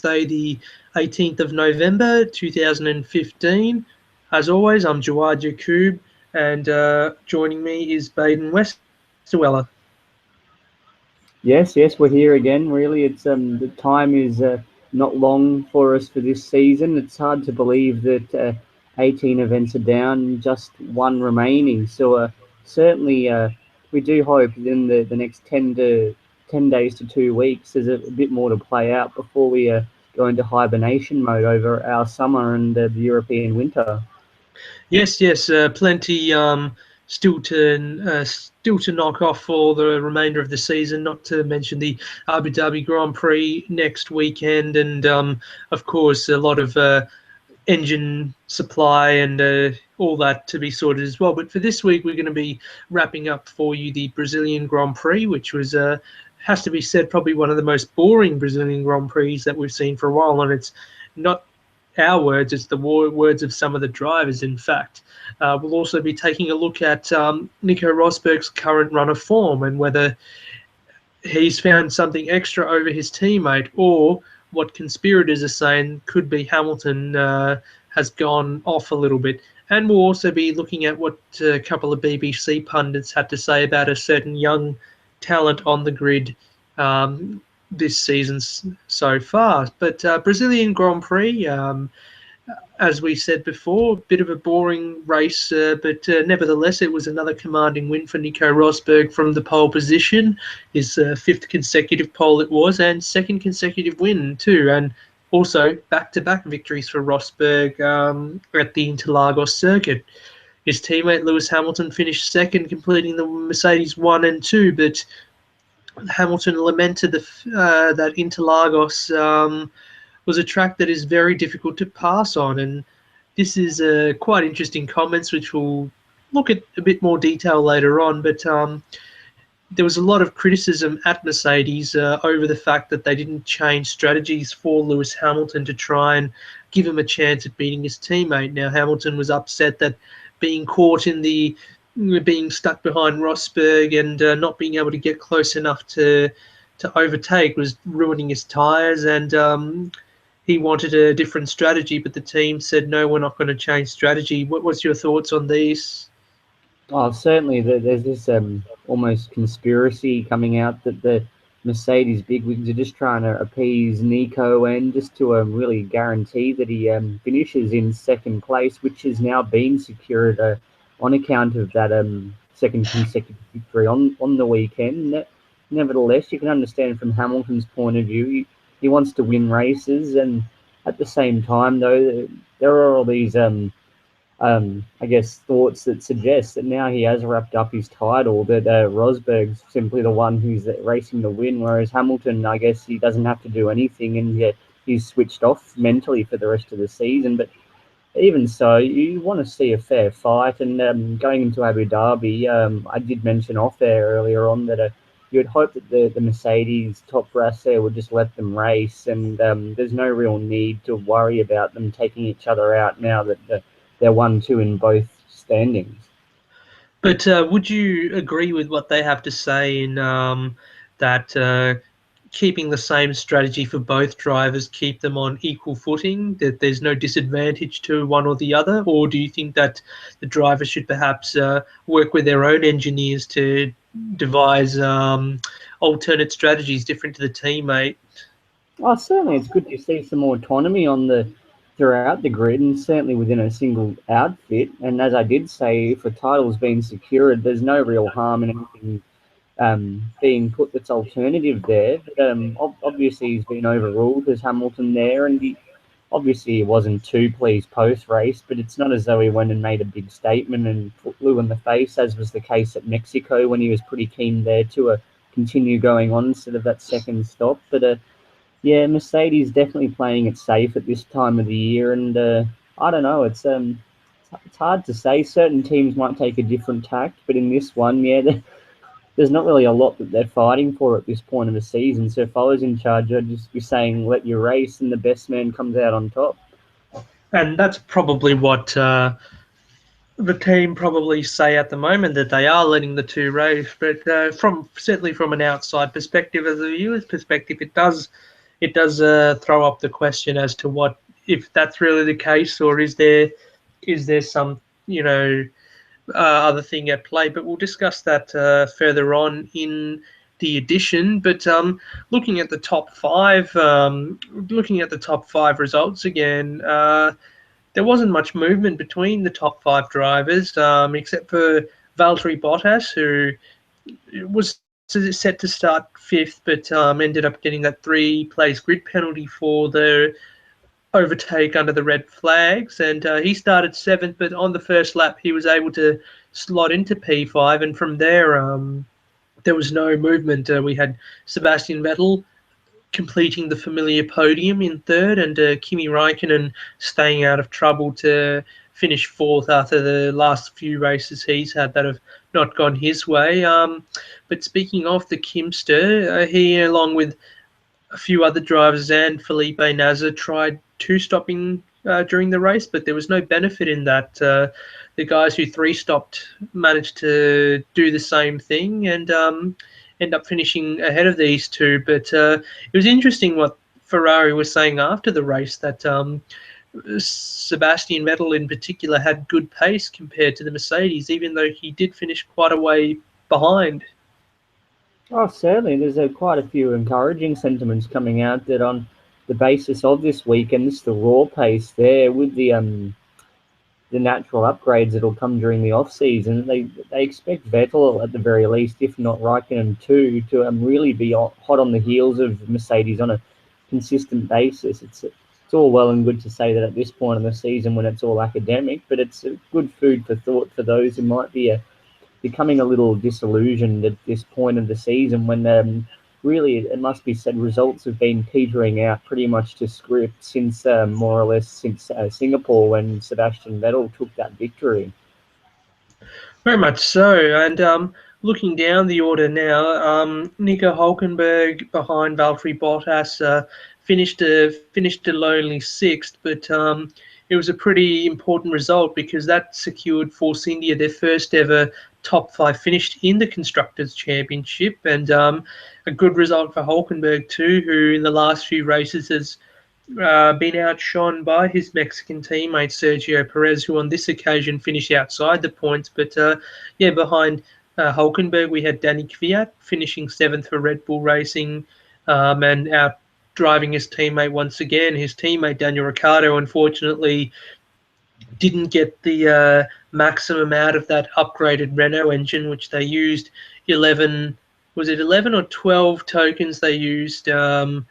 Wednesday, the 18th of November, 2015. As always, I'm Jawad Yacoub, and joining me is Baden Westerweller. Yes, we're here again. Really, it's the time is not long for us for this season. It's hard to believe that 18 events are down, just one remaining. So certainly, we do hope in the next 10 days to 2 weeks, there's a bit more to play out before we go into hibernation mode over our summer and the European winter. Yes, plenty still to knock off for the remainder of the season. Not to mention the Abu Dhabi Grand Prix next weekend, and of course a lot of engine supply and all that to be sorted as well. But for this week, we're going to be wrapping up for you the Brazilian Grand Prix, which was has to be said probably one of the most boring Brazilian Grand Prix that we've seen for a while, and it's not our words, it's the words of some of the drivers, in fact. We'll also be taking a look at Nico Rosberg's current run of form and whether he's found something extra over his teammate, or what conspirators are saying could be Hamilton has gone off a little bit. And we'll also be looking at what a couple of BBC pundits had to say about a certain young talent on the grid this season so far. But Brazilian Grand Prix, as we said before, a bit of a boring race, but nevertheless, it was another commanding win for Nico Rosberg from the pole position. His fifth consecutive pole it was, and second consecutive win too, and also back-to-back victories for Rosberg at the Interlagos circuit. His teammate Lewis Hamilton finished second, completing the Mercedes 1 and 2, but Hamilton lamented that Interlagos was a track that is very difficult to pass on, and this is quite interesting comments, which we'll look at a bit more detail later on. But there was a lot of criticism at Mercedes over the fact that they didn't change strategies for Lewis Hamilton to try and give him a chance at beating his teammate. Now, Hamilton was upset that being caught in the being stuck behind Rosberg and not being able to get close enough to overtake was ruining his tyres, and he wanted a different strategy, but the team said, no, we're not going to change strategy. What's your thoughts on these? Oh, certainly. There's this almost conspiracy coming out that the Mercedes bigwigs are just trying to appease Nico and just to really guarantee that he finishes in second place, which has now been secured on account of that second consecutive victory on the weekend. Nevertheless, you can understand from Hamilton's point of view, he wants to win races, and at the same time, though, there are all these I guess, thoughts that suggest that now he has wrapped up his title, that Rosberg's simply the one who's racing to win, whereas Hamilton, I guess, he doesn't have to do anything, and yet he's switched off mentally for the rest of the season. But even so, you want to see a fair fight, and going into Abu Dhabi, I did mention off there earlier on that you would hope that the Mercedes top brass there would just let them race, and there's no real need to worry about them taking each other out now that they're 1-2 in both standings. But would you agree with what they have to say in that keeping the same strategy for both drivers keep them on equal footing, that there's no disadvantage to one or the other? Or do you think that the drivers should perhaps work with their own engineers to devise alternate strategies different to the teammate? Oh, certainly it's good to see some more autonomy throughout the grid, and certainly within a single outfit. And as I did say, if a title's been secured, there's no real harm in anything being put that's alternative there. But obviously he's been overruled as Hamilton there, and he wasn't too pleased post-race, but it's not as though he went and made a big statement and put Lou in the face, as was the case at Mexico when he was pretty keen there to continue going on instead of that second stop. But yeah, Mercedes definitely playing it safe at this time of the year, and I don't know. It's hard to say. Certain teams might take a different tact, but in this one, yeah, there's not really a lot that they're fighting for at this point of the season. So if I was in charge, I'd just be saying, let you race, and the best man comes out on top. And that's probably what the team probably say at the moment, that they are letting the two race. But certainly from an outside perspective, as a viewer's perspective, it does it does throw up the question as to what if that's really the case, or is there some other thing at play. But we'll discuss that further on in the edition. But looking at the top five results again, there wasn't much movement between the top five drivers, except for Valtteri Bottas, who was set to start fifth, but ended up getting that 3-place grid penalty for the overtake under the red flags, and he started seventh, but on the first lap he was able to slot into P5, and from there was no movement. We had Sebastian Vettel completing the familiar podium in third, and Kimi Raikkonen staying out of trouble to finish fourth after the last few races he's had that have not gone his way. But speaking of the Kimster, he, along with a few other drivers and Felipe Nasser, tried two-stopping during the race, but there was no benefit in that. The guys who three-stopped managed to do the same thing and end up finishing ahead of these two. But it was interesting what Ferrari was saying after the race, that Sebastian Vettel in particular had good pace compared to the Mercedes, even though he did finish quite a way behind. Oh, certainly. There's quite a few encouraging sentiments coming out that on the basis of this weekend, it's the raw pace there with the natural upgrades that'll come during the off season. They expect Vettel at the very least, if not Raikkonen too, to really be hot on the heels of Mercedes on a consistent basis. It's all well and good to say that at this point in the season when it's all academic, but it's good food for thought for those who might be becoming a little disillusioned at this point of the season when really, it must be said, results have been petering out pretty much to script since more or less since Singapore when Sebastian Vettel took that victory. Very much so. And looking down the order now, Nico Hülkenberg behind Valtteri Bottas finished a lonely sixth, but it was a pretty important result because that secured Force India their first ever top five finish in the Constructors' Championship, and a good result for Hülkenberg too, who in the last few races has been outshone by his Mexican teammate Sergio Perez, who on this occasion finished outside the points. But behind Hülkenberg, we had Danny Kvyat finishing seventh for Red Bull Racing, and out driving his teammate once again. His teammate Daniel Ricciardo, unfortunately, didn't get the maximum out of that upgraded Renault engine, which they used 11 or 12 tokens they used to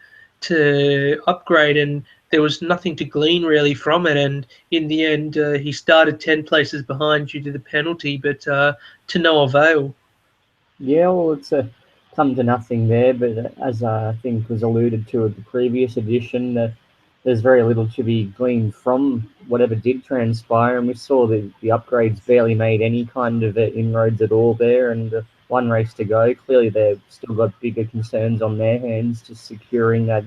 upgrade, and there was nothing to glean really from it. And in the end, he started 10 places behind due to the penalty, but to no avail. Yeah, well, it's come to nothing there, but as I think was alluded to at the previous edition, there's very little to be gleaned from whatever did transpire, and we saw the upgrades barely made any kind of inroads at all there, and one race to go. Clearly, they've still got bigger concerns on their hands, just securing that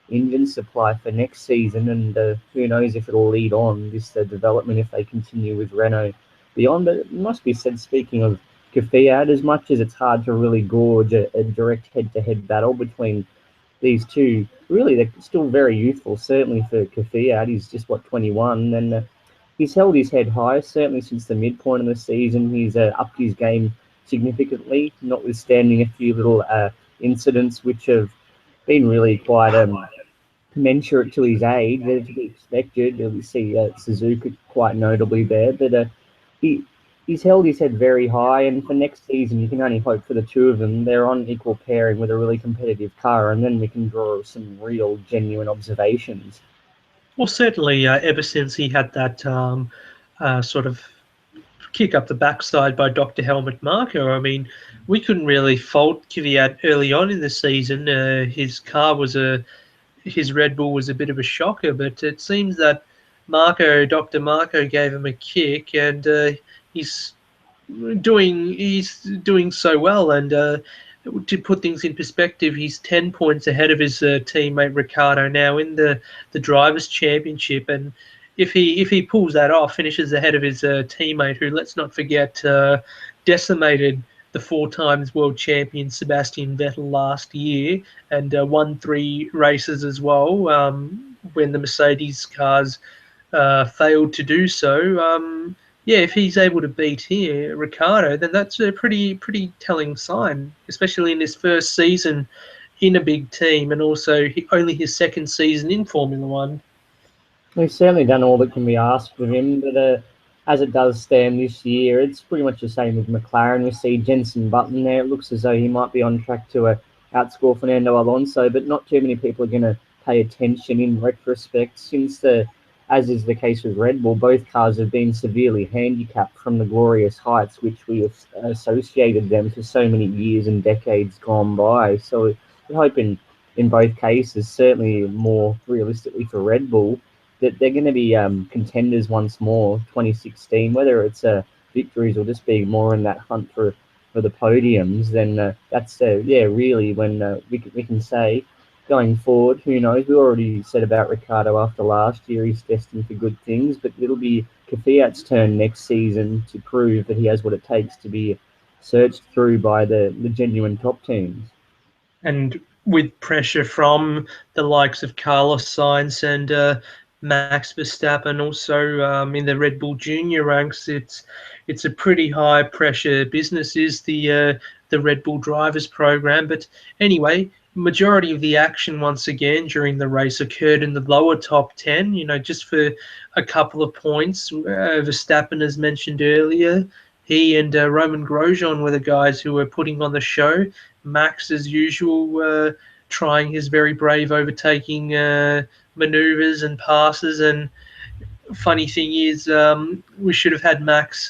engine supply for next season, and who knows if it'll lead on this development if they continue with Renault beyond. But it must be said, speaking of Kvyat, as much as it's hard to really gauge a direct head-to-head battle between these two, really they're still very youthful. Certainly for Kvyat, he's just 21, and he's held his head high certainly since the midpoint of the season. He's upped his game significantly, notwithstanding a few little incidents which have been really quite commensurate to his age. They're to be expected. We see Suzuka quite notably there, but he's held his head very high, and for next season you can only hope for the two of them. They're on equal pairing with a really competitive car, and then we can draw some real genuine observations. Well, certainly ever since he had that sort of kick up the backside by Dr. Helmut Marko, I mean, we couldn't really fault Kvyat early on in the season. His Red Bull was a bit of a shocker, but it seems that Dr. Marko gave him a kick, and he's doing so well. And to put things in perspective, he's 10 points ahead of his teammate Ricciardo now in the Drivers' Championship, and if he pulls that off, finishes ahead of his teammate, who, let's not forget, decimated the 4 times world champion Sebastian Vettel last year, and won 3 races as well when the Mercedes cars failed to do so. Yeah, if he's able to beat here Ricardo, then that's a pretty telling sign, especially in his first season in a big team, and also only his second season in Formula One. He's certainly done all that can be asked of him, but as it does stand this year, it's pretty much the same with McLaren. We see Jenson Button there. It looks as though he might be on track to outscore Fernando Alonso, but not too many people are going to pay attention in retrospect, since as is the case with Red Bull, both cars have been severely handicapped from the glorious heights which we have associated them for so many years and decades gone by. So we're hoping in both cases, certainly more realistically for Red Bull, that they're going to be contenders once more, 2016, whether it's victories or just being more in that hunt for the podiums. Then that's really when we can say going forward, who knows? We already said about Ricardo after last year, he's destined for good things, but it'll be Kvyat's turn next season to prove that he has what it takes to be searched through by the genuine top teams. And with pressure from the likes of Carlos Sainz and Max Verstappen, also in the Red Bull Junior ranks, it's a pretty high pressure business. Is the Red Bull Drivers Program? But anyway, majority of the action once again during the race occurred in the lower top 10. Just for a couple of points, Verstappen, as mentioned earlier, he and Roman Grosjean were the guys who were putting on the show. Max, as usual, trying his very brave overtaking maneuvers and passes. And funny thing is, we should have had Max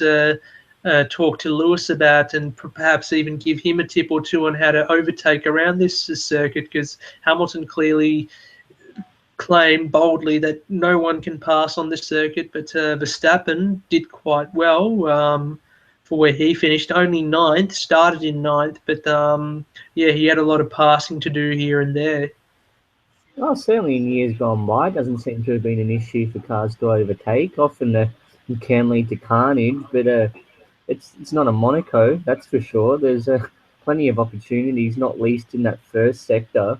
talk to Lewis about, and perhaps even give him a tip or two on how to overtake around this circuit, because Hamilton clearly claimed boldly that no one can pass on this circuit, but Verstappen did quite well. For where he finished, only ninth, started in ninth, but he had a lot of passing to do here and there. Well, certainly in years gone by, it doesn't seem to have been an issue for cars to overtake. Often it can lead to carnage, but it's not a Monaco, that's for sure. There's plenty of opportunities, not least in that first sector,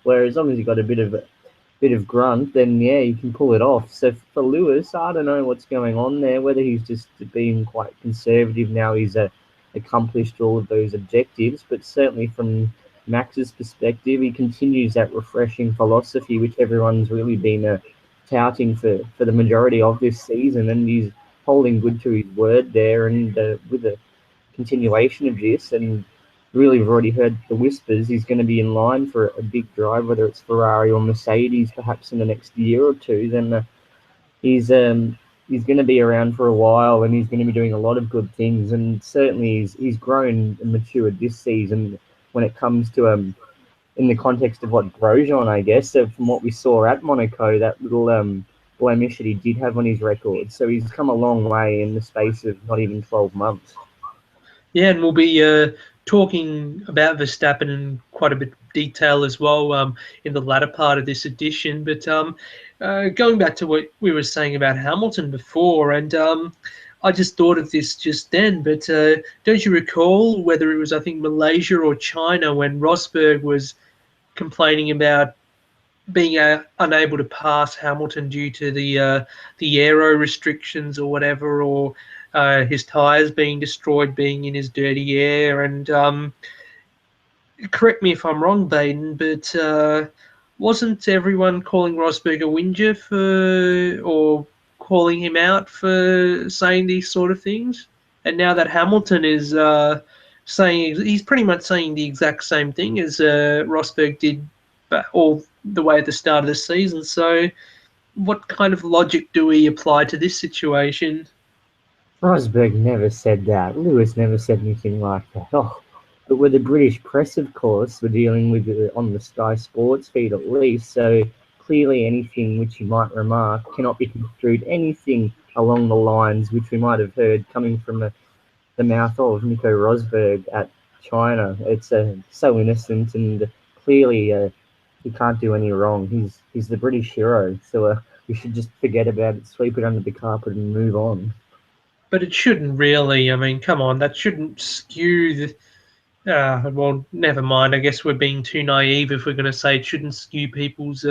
where as long as you've got a bit of grunt, then yeah, you can pull it off. So for Lewis, I don't know what's going on there, whether he's just being quite conservative now, he's accomplished all of those objectives, but certainly from Max's perspective, he continues that refreshing philosophy which everyone's really been touting for the majority of this season, and he's holding good to his word there, and with a continuation of this, and really we've already heard the whispers, he's going to be in line for a big drive, whether it's Ferrari or Mercedes perhaps in the next year or two, then he's going to be around for a while, and he's going to be doing a lot of good things, and certainly he's grown and matured this season when it comes to in the context of what Grosjean, I guess, from what we saw at Monaco, that little blemish that he did have on his record. So he's come a long way in the space of not even 12 months. Yeah, and we'll be talking about Verstappen in quite a bit of detail as well in the latter part of this edition. But going back to what we were saying about Hamilton before, and I just thought of this just then, but don't you recall whether it was, I think, Malaysia or China, when Rosberg was complaining about being unable to pass Hamilton due to the aero restrictions or whatever, or his tyres being destroyed, being in his dirty air. And correct me if I'm wrong, Baden, but wasn't everyone calling Rosberg a whinger or calling him out for saying these sort of things? And now that Hamilton is saying, he's pretty much saying the exact same thing as Rosberg did all the way at the start of the season. So what kind of logic do we apply to this situation? Rosberg never said that. Lewis never said anything like that. Oh, but with the British press, of course, we're dealing with it on the Sky Sports feed at least, so clearly anything which you might remark cannot be construed anything along the lines which we might have heard coming from the mouth of Nico Rosberg at China. It's so innocent, and clearly he can't do any wrong. He's the British hero, so we should just forget about it, sweep it under the carpet, and move on. but it shouldn't really. I mean, come on, that shouldn't skew the. Well, never mind. I guess we're being too naive if we're going to say it shouldn't skew people's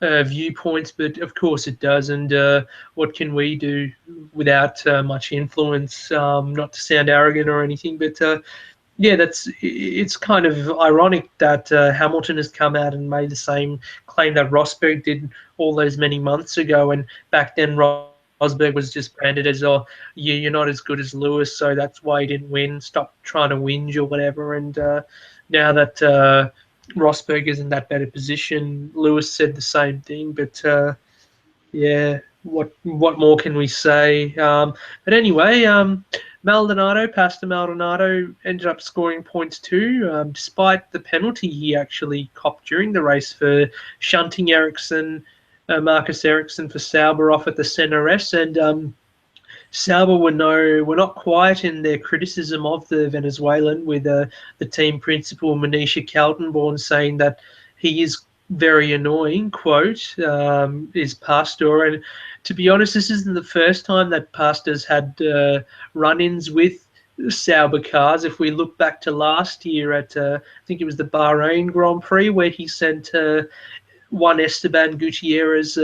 viewpoints, but of course it does. And what can we do without much influence? Not to sound arrogant or anything, but yeah, it's kind of ironic that Hamilton has come out and made the same claim that Rosberg did all those many months ago, and back then Rosberg was just branded as, "Oh, you're not as good as Lewis, so that's why he didn't win. Stop trying to whinge or whatever." And now that Rosberg is in that better position, Lewis said the same thing, but yeah, what more can we say? But anyway, Pastor Maldonado ended up scoring points too, despite the penalty he actually copped during the race for shunting Marcus Ericsson for Sauber off at the centre S, and Sauber were not quiet in their criticism of the Venezuelan, with the team principal Manisha Kaltenborn saying that he is very annoying, quote, is Pastor. And to be honest, this isn't the first time that Pastor's had run-ins with Sauber cars. If we look back to last year at, I think it was the Bahrain Grand Prix, where he sent one Esteban Gutierrez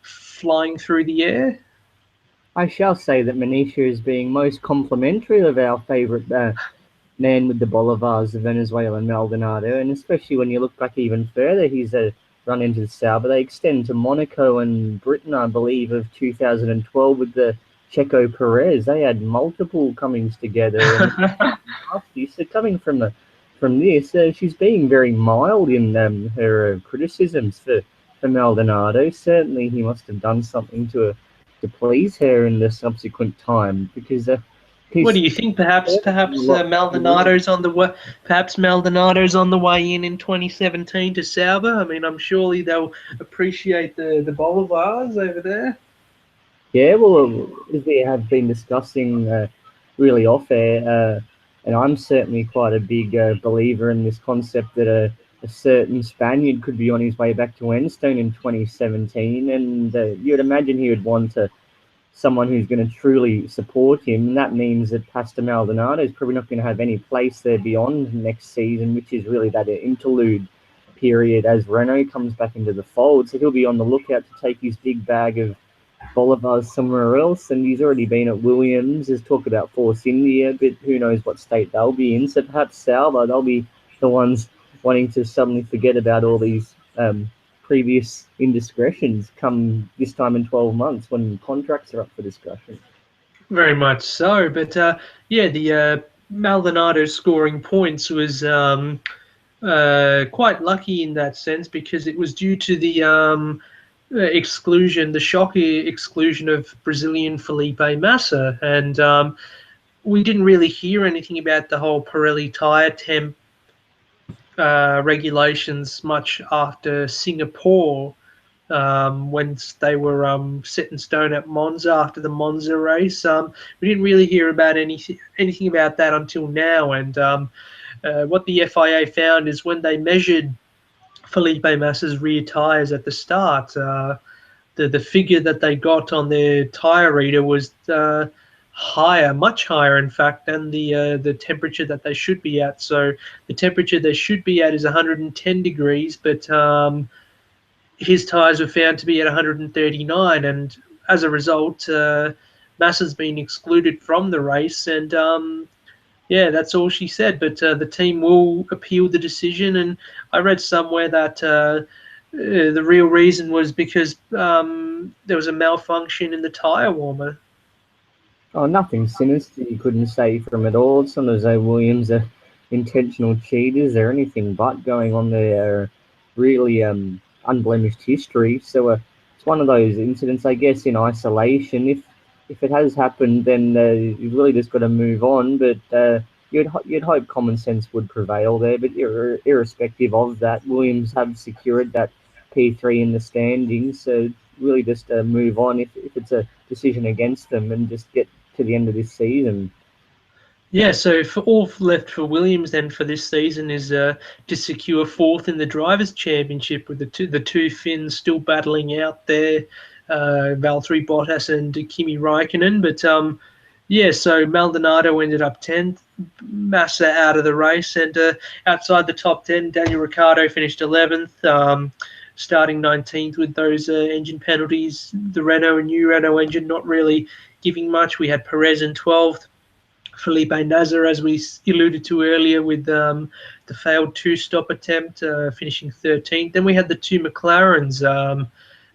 flying through the air. I shall say that Manisha is being most complimentary of our favourite man with the Bolivars, the Venezuelan Maldonado, and especially when you look back even further, he's run into the Sauber. They extend to Monaco and Britain, I believe, of 2012 with the Checo Perez. They had multiple comings together. And so coming from this, she's being very mild in her criticisms for Maldonado. Certainly, he must have done something to please her in the subsequent time, because what do you think? Perhaps Maldonado's on the way. Perhaps Maldonado's on the way in 2017 to Sauber. I mean, I'm surely they'll appreciate the Bolivars over there. Yeah, well, as we have been discussing really off air, and I'm certainly quite a big believer in this concept that a certain Spaniard could be on his way back to Enstone in 2017, and you'd imagine he would want someone who's going to truly support him, and that means that Pastor Maldonado is probably not going to have any place there beyond next season, which is really that interlude period as Renault comes back into the fold. So he'll be on the lookout to take his big bag of Bolivars somewhere else, and he's already been at Williams. There's talk about Force India, but who knows what state they'll be in. So perhaps Sauber, they'll be the ones wanting to suddenly forget about all these previous indiscretions come this time in 12 months when contracts are up for discussion. Very much so, but yeah, the Maldonado scoring points was quite lucky in that sense, because it was due to the exclusion, the shocking exclusion of Brazilian Felipe Massa, and we didn't really hear anything about the whole Pirelli tyre temp regulations much after Singapore, when they were set in stone at Monza after the Monza race. We didn't really hear about anything about that until now, and what the FIA found is when they measured Felipe Massa's rear tyres at the start, the figure that they got on their tyre reader was higher, much higher, in fact, than the temperature that they should be at. So the temperature they should be at is 110 degrees, but his tyres were found to be at 139, and as a result, Massa's been excluded from the race, and yeah, that's all she said. But the team will appeal the decision, and I read somewhere that the real reason was because there was a malfunction in the tyre warmer. Oh, nothing sinister you couldn't say from it all. Some of those Williams are intentional cheaters. They're anything but going on their really unblemished history. So it's one of those incidents, I guess, in isolation. If it has happened, then you've really just got to move on. But you'd hope common sense would prevail there. But irrespective of that, Williams have secured that P3 in the standings. So really just move on if it's a decision against them, and just get to the end of this season. Yeah, so for all left for Williams then for this season is to secure fourth in the Drivers' Championship, with the two Finns still battling out there, Valtteri Bottas and Kimi Räikkönen. But Yeah, so Maldonado ended up 10th, Massa out of the race, and outside the top 10, Daniel Ricciardo finished 11th, starting 19th with those engine penalties. The Renault and new Renault engine not really giving much. We had Perez in 12th, Felipe Nasr, as we alluded to earlier, with the failed two-stop attempt, finishing 13th. Then we had the two McLarens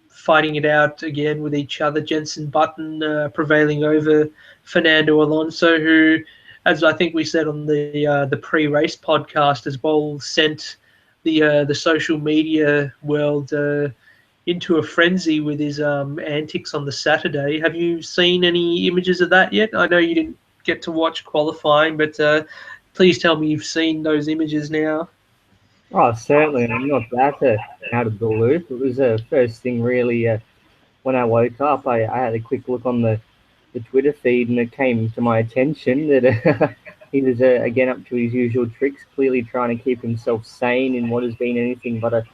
fighting it out again with each other. Jenson Button prevailing over Fernando Alonso, who, as I think we said on the pre-race podcast as well, sent the social media world into a frenzy with his antics on the Saturday. Have you seen any images of that yet? I know you didn't get to watch qualifying, but please tell me you've seen those images now. Oh, certainly. I'm not that out of the loop. It was the first thing really when I woke up. I had a quick look on the Twitter feed, and it came to my attention that he was again up to his usual tricks, clearly trying to keep himself sane in what has been anything but a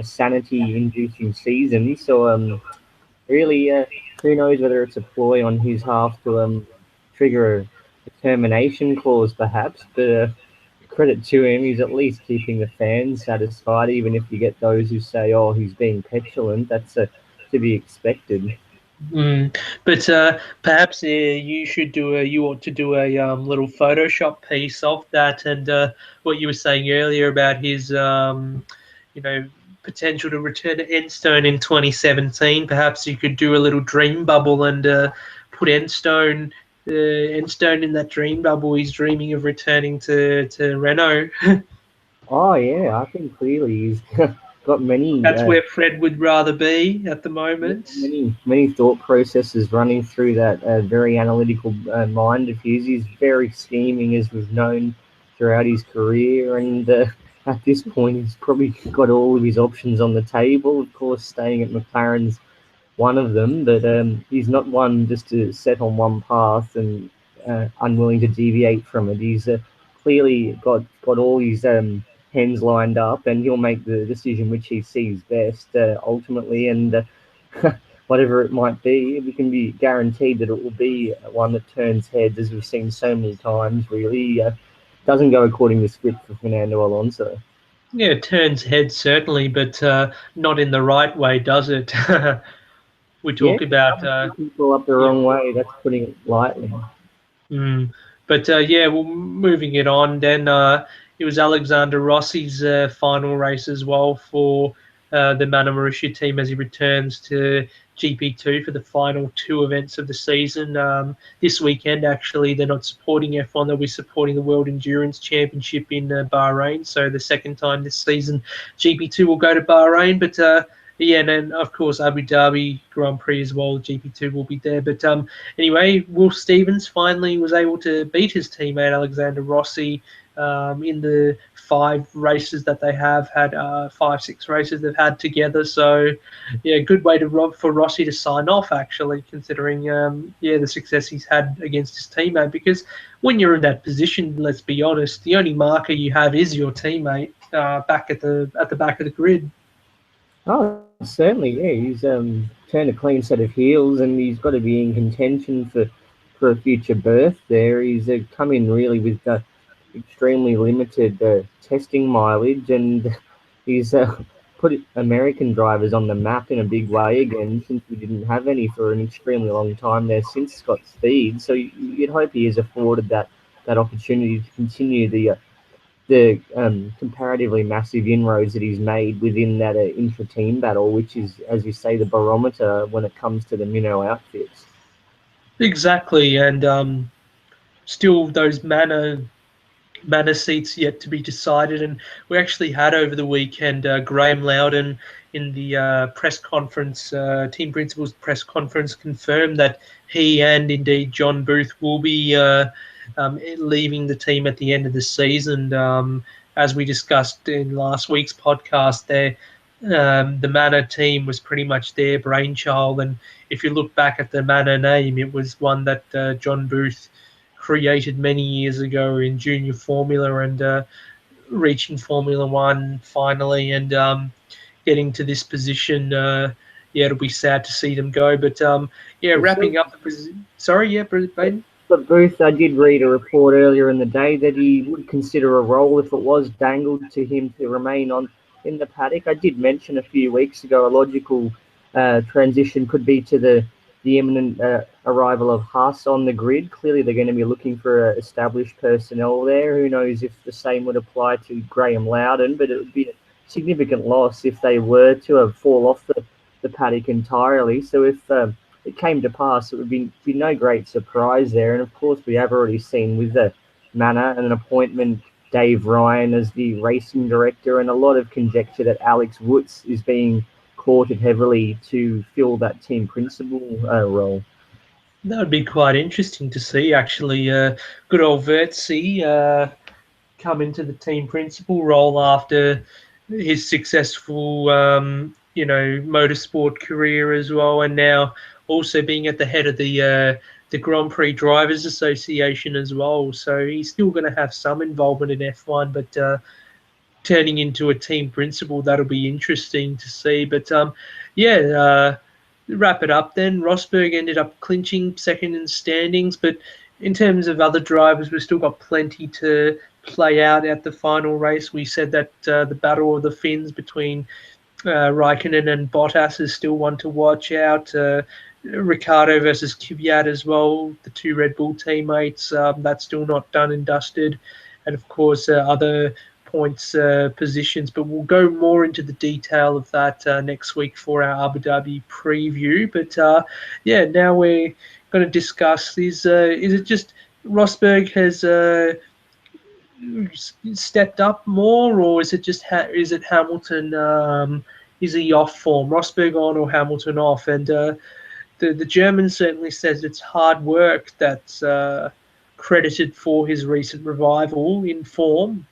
sanity-inducing season. So really, who knows whether it's a ploy on his half to trigger a termination clause, perhaps. But credit to him, he's at least keeping the fans satisfied, even if you get those who say, "Oh, he's being petulant." That's to be expected. But perhaps you ought to do a little Photoshop piece of that, and what you were saying earlier about his you know potential to return to Enstone in 2017. Perhaps you could do a little dream bubble and put Enstone in that dream bubble. He's dreaming of returning to Renault. Oh yeah, I think clearly he's got many. That's where Fred would rather be at the Yeah, moment. many thought processes running through that very analytical mind of his. He's very scheming, as we've known throughout his career, and at this point, he's probably got all of his options on the table. Of course, staying at McLaren's one of them, but he's not one just to set on one path and unwilling to deviate from it. He's clearly got all his hens lined up, and he'll make the decision which he sees best ultimately. And whatever it might be, we can be guaranteed that it will be one that turns heads, as we've seen so many times. Really, doesn't go according to script for Fernando Alonso. Yeah, it turns heads certainly, but not in the right way, does it? We Yeah, talk about people up the yeah. wrong way. That's putting it lightly. But yeah, well, moving it on, then it was Alexander Rossi's final race as well for the Mana Marussia team as he returns to GP2 for the final two events of the season. This weekend, actually, they're not supporting F1, they'll be supporting the World Endurance Championship in Bahrain. So the second time this season, GP2 will go to Bahrain, but yeah, and then of course Abu Dhabi Grand Prix as well. GP2 will be there, but anyway, Will Stevens finally was able to beat his teammate Alexander Rossi in the 5 races that they have had, 5, 6 races they've had together. So, yeah, good way for Rossi to sign off, actually, considering the success he's had against his teammate. Because when you're in that position, let's be honest, the only marker you have is your teammate back at the back of the grid. Oh, certainly, yeah. He's turned a clean set of heels, and he's got to be in contention for a future berth there. He's come in really with extremely limited testing mileage, and he's put American drivers on the map in a big way again, since we didn't have any for an extremely long time there since Scott Speed. So you'd hope he is afforded that opportunity to continue the comparatively massive inroads that he's made within that intra-team battle, which is, as you say, the barometer when it comes to the minnow outfits. Exactly, and still those Manor seats yet to be decided. And we actually had over the weekend Graham Loudon in the press conference, team principal's press conference, confirmed that he and indeed John Booth will be leaving the team at the end of the season. As we discussed in last week's podcast, the Manor team was pretty much their brainchild. And if you look back at the Manor name, it was one that John Booth created many years ago in junior formula and reaching Formula One finally and getting to this position. Yeah, it'll be sad to see them go. But yeah, Well, wrapping up the sorry, yeah, Baden. But Booth, I did read a report earlier in the day that he would consider a role if it was dangled to him to remain on in the paddock. I did mention a few weeks ago a logical transition could be to the imminent arrival of Haas on the grid. Clearly, they're going to be looking for established personnel there. Who knows if the same would apply to Graham Loudon, but it would be a significant loss if they were to have fall off the paddock entirely. So if it came to pass, it would be no great surprise there. And of course, we have already seen with the manner and an appointment Dave Ryan as the racing director, and a lot of conjecture that Alex Woods is being courted heavily to fill that team principal role. That would be quite interesting to see, actually. Good old Vertzi come into the team principal role after his successful, motorsport career as well, and now also being at the head of the Grand Prix Drivers Association as well. So he's still going to have some involvement in F1, but turning into a team principal, that'll be interesting to see. But wrap it up then. Rosberg ended up clinching second in standings, but in terms of other drivers, we've still got plenty to play out at the final race. We said that the battle of the Finns between Raikkonen and Bottas is still one to watch out. Ricciardo versus Kvyat as well, the two Red Bull teammates, that's still not done and dusted. And of course, other points positions, but we'll go more into the detail of that next week for our Abu Dhabi preview. But now we're going to discuss is it just Rosberg has stepped up more, or is it just is it Hamilton? Is he off form? Rosberg on or Hamilton off? And the German certainly says it's hard work that's credited for his recent revival in form.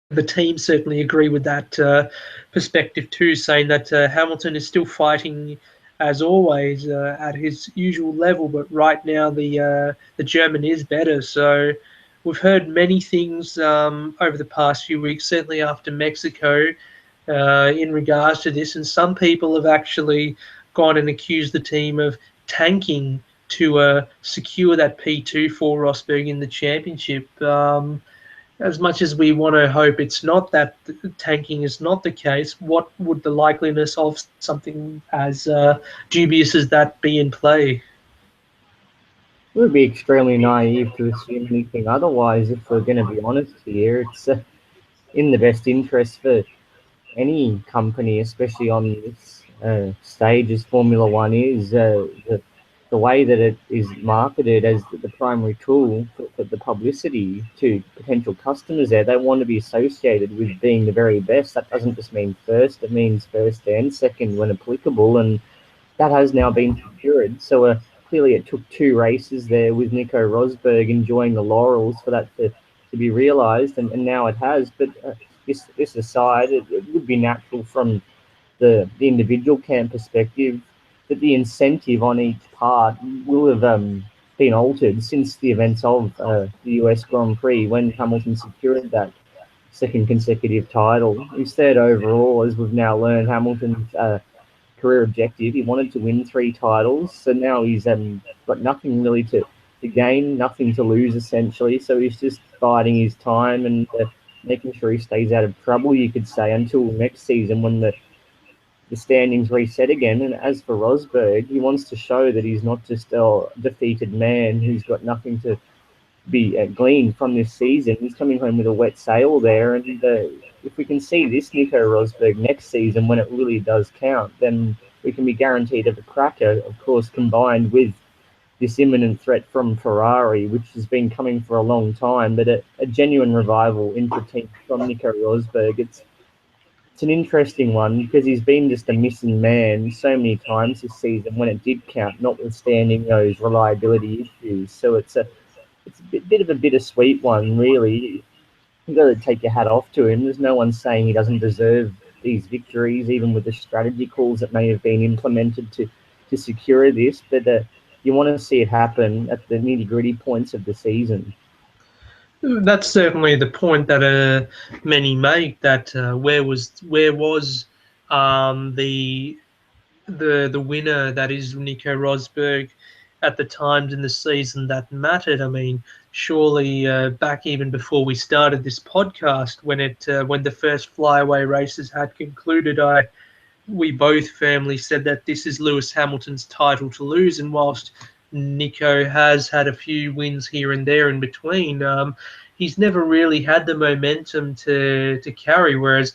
The team certainly agree with that perspective too, saying that Hamilton is still fighting as always at his usual level, but right now the German is better. So we've heard many things over the past few weeks, certainly after Mexico, in regards to this, and some people have actually gone and accused the team of tanking to secure that P2 for Rosberg in the championship. As much as we want to hope it's not that tanking is not the case, what would the likeliness of something as dubious as that be in play? It would be extremely naive to assume anything otherwise. If we're going to be honest here, it's in the best interest for any company, especially on this stage as Formula One is, the way that it is marketed as the primary tool for the publicity to potential customers there. They want to be associated with being the very best. That doesn't just mean first, it means first and second when applicable, and that has now been secured. So clearly it took two races there with Nico Rosberg enjoying the laurels for that to be realised, and now it has. But this aside, it would be natural from the individual camp perspective that the incentive on each part will have been altered since the events of the US Grand Prix when Hamilton secured that second consecutive title. Instead, overall, as we've now learned, Hamilton's career objective, he wanted to win 3 titles, so now he's got nothing really to gain, nothing to lose essentially, so he's just biding his time and making sure he stays out of trouble, you could say, until next season when the standings reset again. And as for Rosberg, he wants to show that he's not just a defeated man who's got nothing to be gleaned from this season. He's coming home with a wet sail there, and if we can see this Nico Rosberg next season when it really does count, then we can be guaranteed of a cracker, of course, combined with this imminent threat from Ferrari, which has been coming for a long time, but a genuine revival intra-team from Nico Rosberg. It's an interesting one because he's been just a missing man so many times this season when it did count, notwithstanding those reliability issues. So it's a bit of a bittersweet one, really. You've got to take your hat off to him. There's no one saying he doesn't deserve these victories, even with the strategy calls that may have been implemented to secure this. But you want to see it happen at the nitty-gritty points of the season. That's certainly the point that many make. That where was the winner, that is Nico Rosberg, at the times in the season that mattered. I mean, surely back even before we started this podcast, when the first flyaway races had concluded, we both firmly said that this is Lewis Hamilton's title to lose. And whilst Nico has had a few wins here and there in between, he's never really had the momentum to carry. Whereas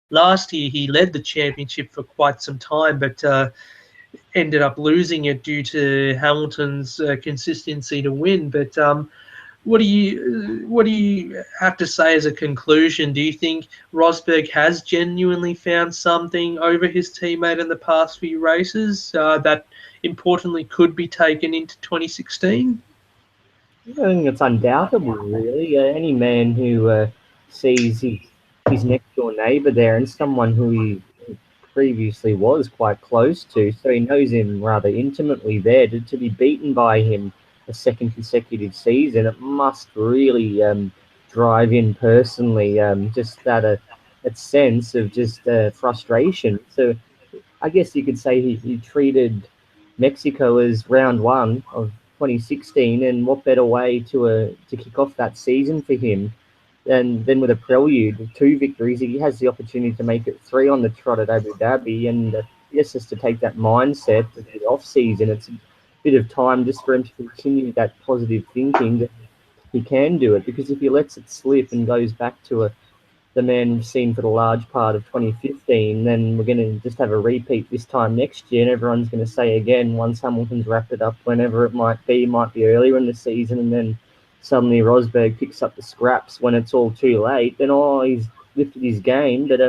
last year he led the championship for quite some time, but ended up losing it due to Hamilton's consistency to win. But what do you have to say as a conclusion? Do you think Rosberg has genuinely found something over his teammate in the past few races that importantly could be taken into 2016? I think it's undoubtable, really. Any man who sees his next door neighbour there and someone who he previously was quite close to, so he knows him rather intimately there, to be beaten by him a second consecutive season, it must really drive in personally, just that sense of just frustration. So I guess you could say he treated Mexico as round one of 2016, and what better way to kick off that season for him and then with a prelude of two victories, he has the opportunity to make it three on the trot at Abu Dhabi. And yes, just to take that mindset of the off season, it's a bit of time just for him to continue that positive thinking that he can do it. Because if he lets it slip and goes back to the man we've seen for the large part of 2015, then we're going to just have a repeat this time next year. And everyone's going to say again, once Hamilton's wrapped it up, whenever it might be earlier in the season, and then suddenly Rosberg picks up the scraps when it's all too late, then he's lifted his game. But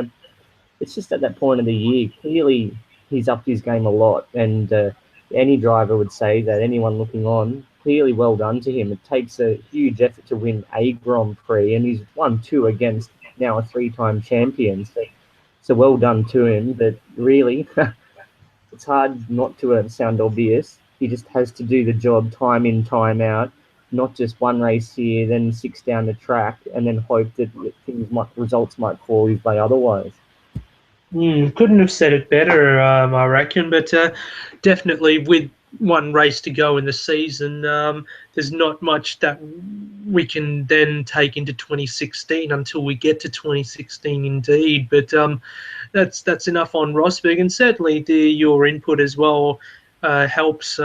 it's just at that point of the year, clearly he's upped his game a lot. And any driver would say that, anyone looking on, clearly well done to him. It takes a huge effort to win a Grand Prix, and he's won two against now a three-time champion. So well done to him. But really, it's hard not to sound obvious. He just has to do the job time in, time out, not just one race here, then six down the track, and then hope that results might fall his way otherwise. Couldn't have said it better, I reckon. But definitely, with one race to go in the season, there's not much that we can then take into 2016 until we get to 2016, indeed. But that's enough on Rosberg, and certainly your input as well helps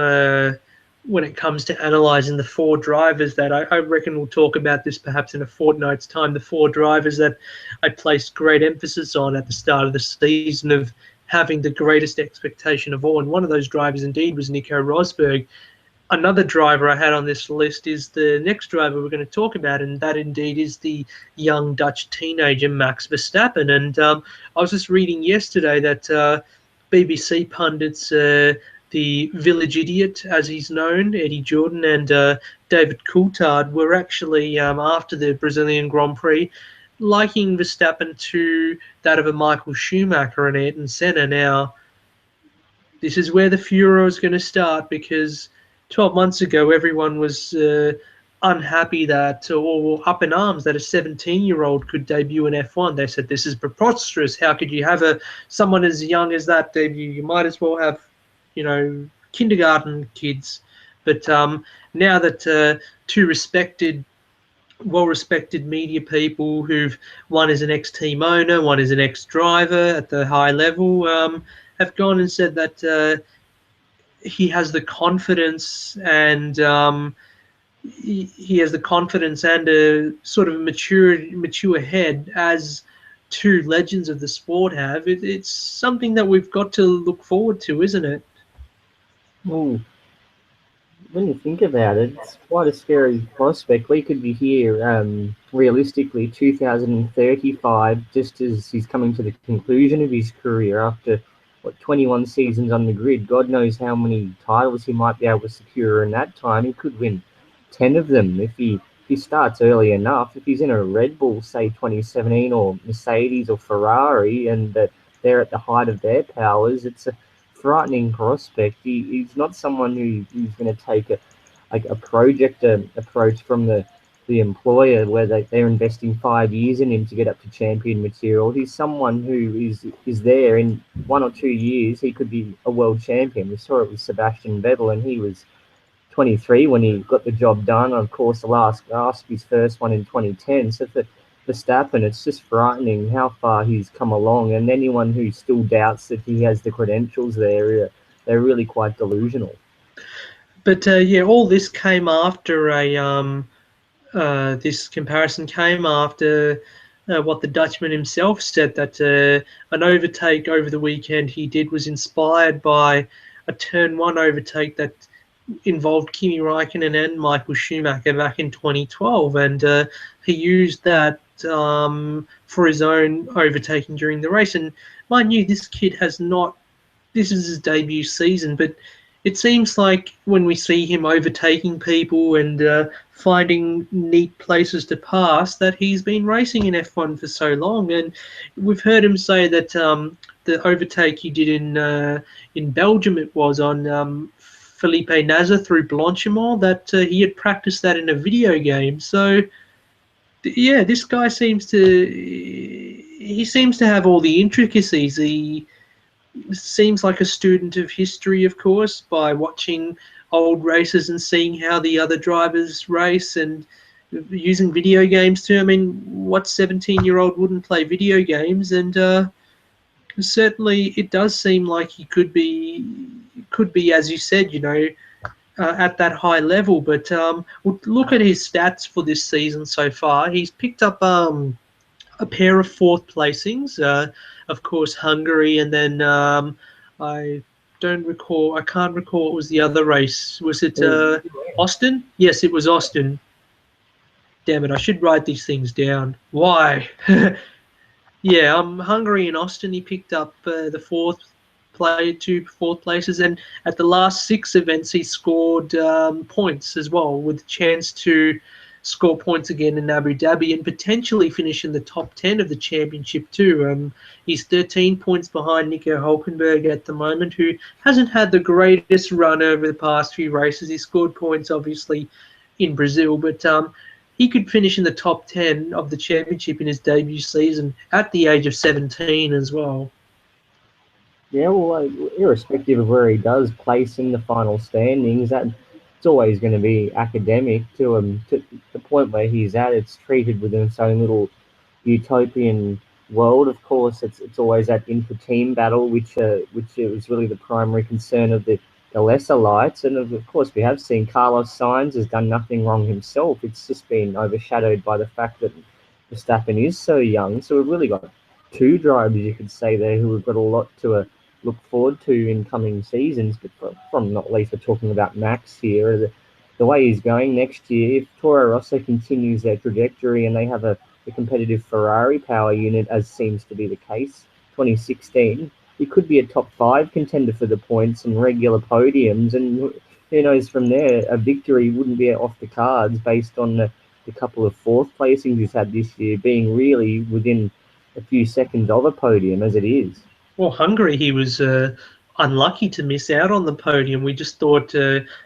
when it comes to analysing the four drivers that I reckon we'll talk about this perhaps in a fortnight's time. The four drivers that I placed great emphasis on at the start of the season of having the greatest expectation of all. And one of those drivers indeed was Nico Rosberg. Another driver I had on this list is the next driver we're going to talk about, and that indeed is the young Dutch teenager Max Verstappen. And I was just reading yesterday that BBC pundits, the village idiot, as he's known, Eddie Jordan, and David Coulthard were actually, after the Brazilian Grand Prix, liking Verstappen to that of a Michael Schumacher and Ayrton Senna. Now, this is where the furor is going to start, because 12 months ago, everyone was unhappy that, or up in arms that a 17-year-old could debut in F1. They said, this is preposterous. How could you have someone as young as that debut? You might as well have, kindergarten kids. But now that two well-respected media people one is an ex-team owner, one is an ex-driver at the high level, have gone and said that he has the confidence and he has the confidence and a sort of mature head as two legends of the sport have. It's something that we've got to look forward to, isn't it? Well, when you think about it, it's quite a scary prospect. We could be here, realistically, 2035, just as he's coming to the conclusion of his career after, 21 seasons on the grid. God knows how many titles he might be able to secure in that time. He could win 10 of them if he starts early enough. If he's in a Red Bull, say 2017, or Mercedes or Ferrari, and they're at the height of their powers, it's a frightening prospect. He's not someone who's going to take a project approach from the employer where they're investing 5 years in him to get up to champion material. He's someone who is there in 1 or 2 years. He could be a world champion. We saw it with Sebastian Vettel, and he was 23 when he got the job done. Of course, the last his first one in 2010. So for Verstappen, it's just frightening how far he's come along. And anyone who still doubts that he has the credentials there, they're really quite delusional. But yeah, all this came after this comparison came after what the Dutchman himself said, that an overtake over the weekend he did was inspired by a turn one overtake that involved Kimi Raikkonen and Michael Schumacher back in 2012, and he used that for his own overtaking during the race. And mind you, this kid has not. This is his debut season, but it seems like when we see him overtaking people and finding neat places to pass, that he's been racing in F1 for so long. And we've heard him say that the overtake he did in Belgium, it was on Felipe Nasr through Blanchimont, that he had practiced that in a video game. So yeah, this guy seems to have all the intricacies. He seems like a student of history, of course, by watching old races and seeing how the other drivers race and using video games too. I mean, what 17-year-old wouldn't play video games? And certainly it does seem like he could be, as you said, at that high level. But look at his stats for this season so far. He's picked up a pair of fourth placings, of course, Hungary, and then I can't recall what was the other race. Was it Austin? Yes, it was Austin. Damn it, I should write these things down. Why? Yeah, Hungary and Austin, he picked up the two fourth places, and at the last 6 events he scored points as well, with a chance to score points again in Abu Dhabi and potentially finish in the top 10 of the championship too. He's 13 points behind Nico Hülkenberg at the moment, who hasn't had the greatest run over the past few races. He scored points obviously in Brazil, but he could finish in the top 10 of the championship in his debut season at the age of 17 as well. Yeah, well, irrespective of where he does place in the final standings, that it's always going to be academic to the point where he's at. It's treated within its own little utopian world. Of course, it's always that inter-team battle, which was really the primary concern of the lesser lights. And of course, we have seen Carlos Sainz has done nothing wrong himself. It's just been overshadowed by the fact that Verstappen is so young. So we've really got 2 drivers, you could say, there who have got a lot to look forward to in coming seasons. But from not least, we're talking about Max here. The way he's going next year, if Toro Rosso continues their trajectory and they have a competitive Ferrari power unit, as seems to be the case, 2016, he could be a top 5 contender for the points and regular podiums. And who knows from there, a victory wouldn't be off the cards based on the couple of 4th placings he's had this year, being really within a few seconds of a podium as it is. Well, Hungary, he was unlucky to miss out on the podium. We just thought,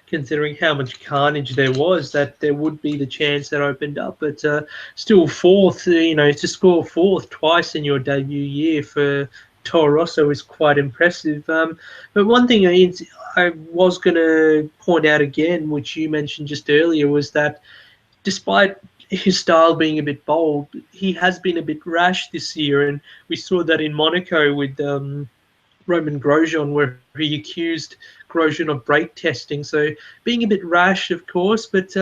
considering how much carnage there was, that there would be the chance that opened up. But still 4th, to score 4th twice in your debut year for Toro Rosso is quite impressive. But one thing I was going to point out again, which you mentioned just earlier, was that despite his style being a bit bold, he has been a bit rash this year, and we saw that in Monaco with Roman Grosjean, where he accused Grosjean of brake testing. So being a bit rash, of course, but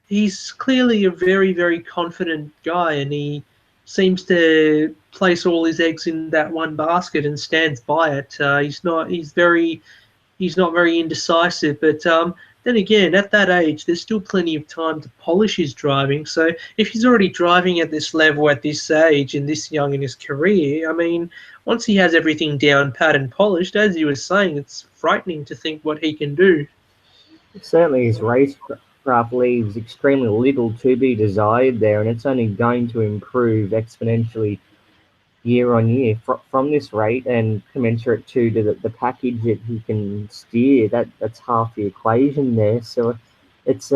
he's clearly a very, very confident guy, and he seems to place all his eggs in that one basket and stands by it. He's not very indecisive, but then again, at that age, there's still plenty of time to polish his driving. So if he's already driving at this level, at this age, and this young in his career, I mean, once he has everything down pat and polished, as you were saying, it's frightening to think what he can do. Certainly his racecraft leaves extremely little to be desired there, and it's only going to improve exponentially year on year from this rate, and commensurate to the package that he can steer. That's half the equation there. So it's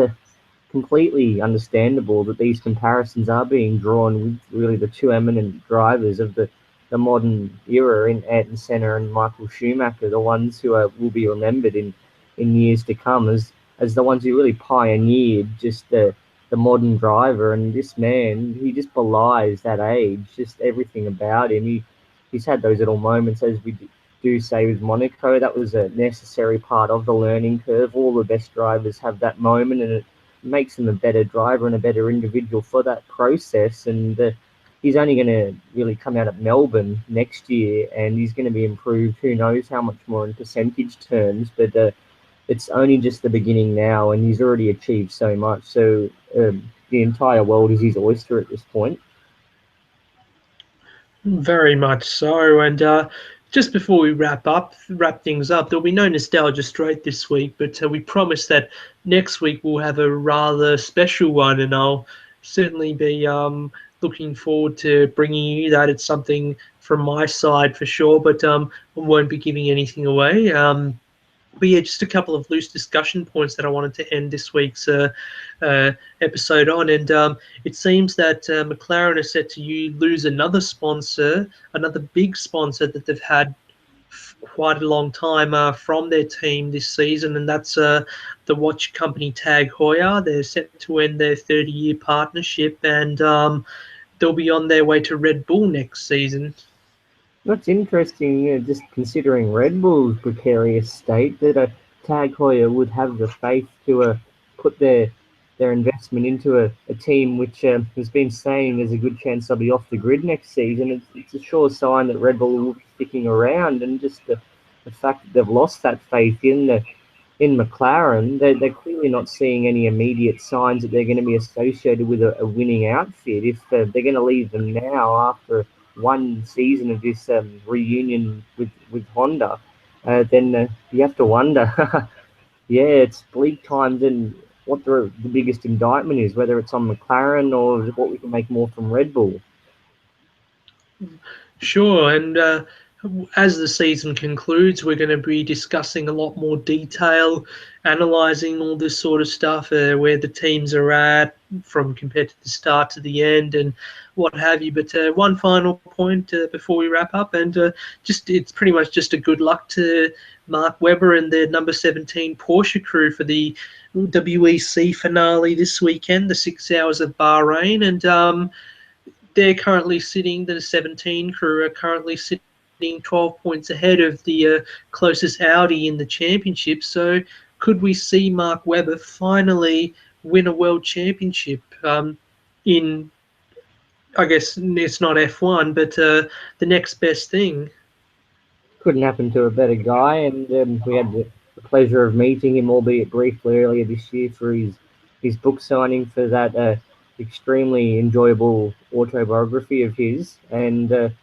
completely understandable that these comparisons are being drawn with really the 2 eminent drivers of the modern era in Ayrton Senna and Michael Schumacher, the ones who will be remembered in years to come as as the ones who really pioneered just the modern driver. And this man, he just belies that age, just everything about him. He's had those little moments, as we do say with Monaco. That was a necessary part of the learning curve. All the best drivers have that moment, and it makes him a better driver and a better individual for that process. And he's only going to really come out at Melbourne next year, and he's going to be improved. Who knows how much more in percentage terms, but it's only just the beginning now, and he's already achieved so much. So the entire world is his oyster at this point. Very much so. And just before we wrap things up, there'll be no nostalgia straight this week, but we promise that next week we'll have a rather special one, and I'll certainly be looking forward to bringing you that. It's something from my side for sure, but I won't be giving anything away. But yeah, just a couple of loose discussion points that I wanted to end this week's episode on. And it seems that McLaren is set to lose another sponsor, another big sponsor that they've had quite a long time from their team this season, and that's the watch company Tag Heuer. They're set to end their 30-year partnership, and they'll be on their way to Red Bull next season. What's interesting, just considering Red Bull's precarious state, that Tag Heuer would have the faith to put their investment into a team which has been saying there's a good chance they'll be off the grid next season. It's a sure sign that Red Bull will be sticking around, and just the fact that they've lost that faith in McLaren, they're clearly not seeing any immediate signs that they're going to be associated with a winning outfit. If they're going to leave them now after one season of this reunion with Honda, then you have to wonder. Yeah, it's bleak times, and what the biggest indictment is, whether it's on McLaren or what we can make more from Red Bull. Sure, and as the season concludes, we're going to be discussing a lot more detail, analysing all this sort of stuff, where the teams are at from compared to the start to the end and what have you. But one final point before we wrap up, and it's pretty much just a good luck to Mark Webber and the number 17 Porsche crew for the WEC finale this weekend, the 6 hours of Bahrain, and they're currently sitting, the 17 crew are currently sitting 12 points ahead of the closest Audi in the championship. So could we see Mark Webber finally win a world championship in, I guess it's not F1, but the next best thing? Couldn't happen to a better guy, and we had the pleasure of meeting him, albeit briefly, earlier this year for his book signing for that extremely enjoyable autobiography of his. And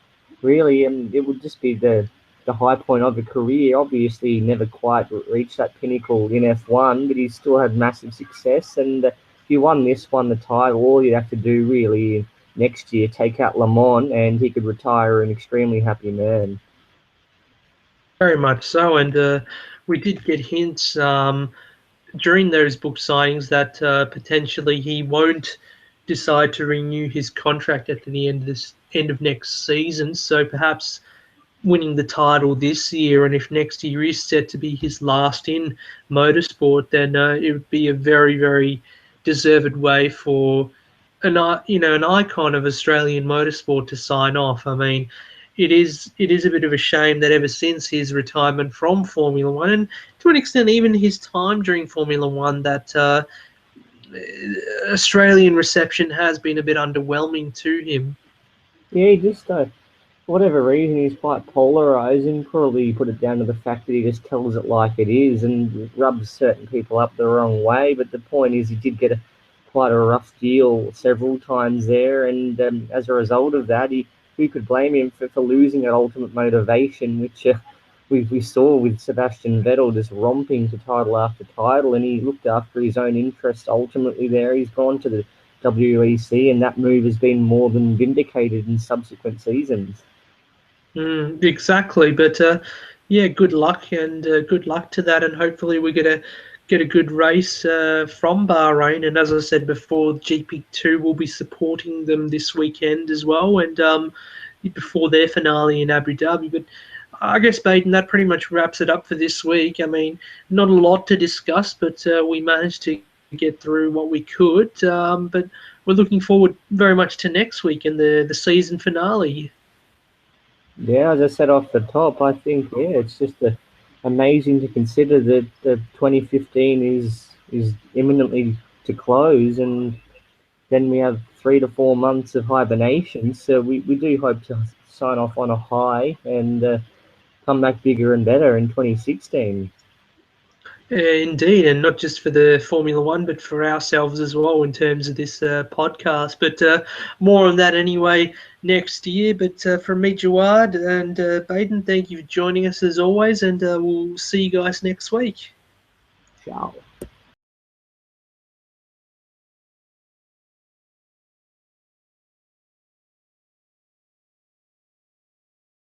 really, it would just be the high point of a career. Obviously, he never quite reached that pinnacle in F1, but he still had massive success. And if you won the title, all you'd have to do really next year, take out Le Mans, and he could retire an extremely happy man. Very much so, and we did get hints during those book signings that potentially he won't decide to renew his contract at the end of next season. So perhaps winning the title this year, and if next year is set to be his last in motorsport, then it would be a very, very deserved way for an icon of Australian motorsport to sign off. I mean, it is a bit of a shame that ever since his retirement from Formula One, and to an extent even his time during Formula One, that Australian reception has been a bit underwhelming to him. Yeah, he just, for whatever reason, he's quite polarising. Probably put it down to the fact that he just tells it like it is and rubs certain people up the wrong way. But the point is, he did get quite a rough deal several times there, and as a result of that, who could blame him for losing that ultimate motivation, which we saw with Sebastian Vettel just romping to title after title, and he looked after his own interests ultimately there. He's gone to the WEC, and that move has been more than vindicated in subsequent seasons. Exactly, but yeah, good luck, and good luck to that, and hopefully we get a good race from Bahrain. And as I said before, GP2 will be supporting them this weekend as well, and before their finale in Abu Dhabi. But I guess, Baden, that pretty much wraps it up for this week. I mean, not a lot to discuss, but we managed to get through what we could. But we're looking forward very much to next week and the season finale. Yeah, as I said off the top, I think it's just amazing to consider that 2015 is imminently to close, and then we have 3 to 4 months of hibernation. So we do hope to sign off on a high and come back bigger and better in 2016. Indeed, and not just for the Formula One, but for ourselves as well in terms of this podcast. But more on that anyway next year. But from me, Jawad and Baden, thank you for joining us as always, and we'll see you guys next week. Ciao.